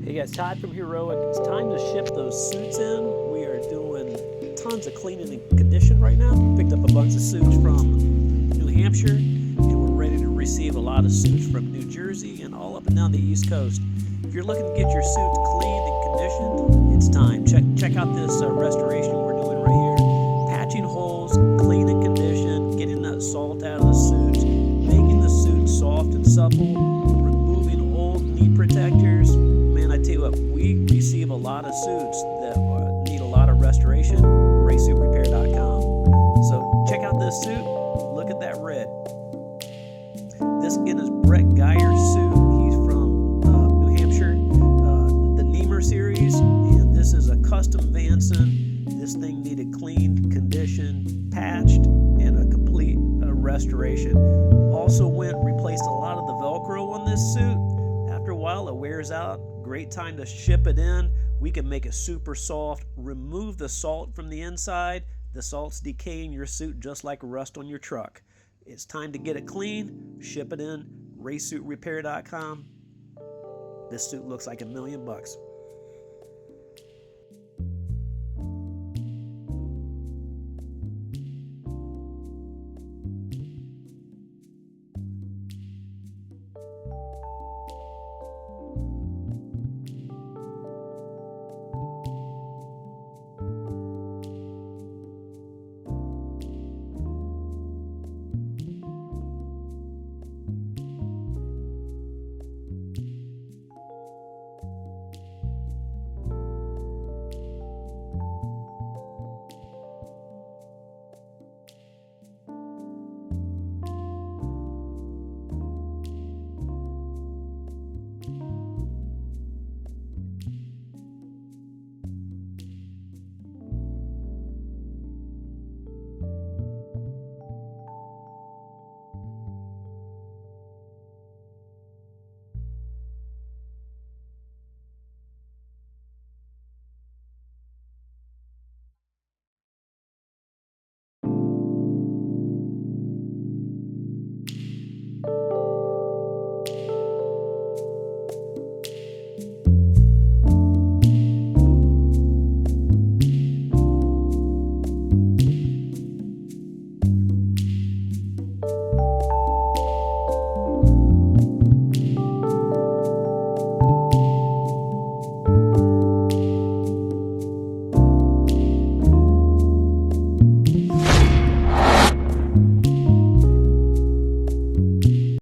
Hey guys, Todd from Heroic. It's time to ship those suits in. We are doing tons of cleaning and condition right now. Picked up a bunch of suits from New Hampshire, and we're ready to receive a lot of suits from New Jersey and all up and down the East Coast. If you're looking to get your suits cleaned and conditioned, it's time. Check out this restoration we're doing right here. Patching holes, clean and condition, getting that salt out of the suits, making the suit soft and supple, removing old knee protectors. Man, I tell you what, we receive a lot of suits that need a lot of restoration. racingapparel.com. So check out this suit. Look at that red. This again is Brett Geyer's suit. He's from New Hampshire, the NEMRR series, and this is a custom Vanson. This thing needed cleaned, conditioned, patched, and a complete restoration. Also replaced a lot of the Velcro on this suit. After a while, it wears out. Great time to ship it in. We can make it super soft, remove the salt from the inside. The salt's decaying your suit just like rust on your truck. It's time to get it clean, ship it in, racingapparel.com. This suit looks like $1,000,000.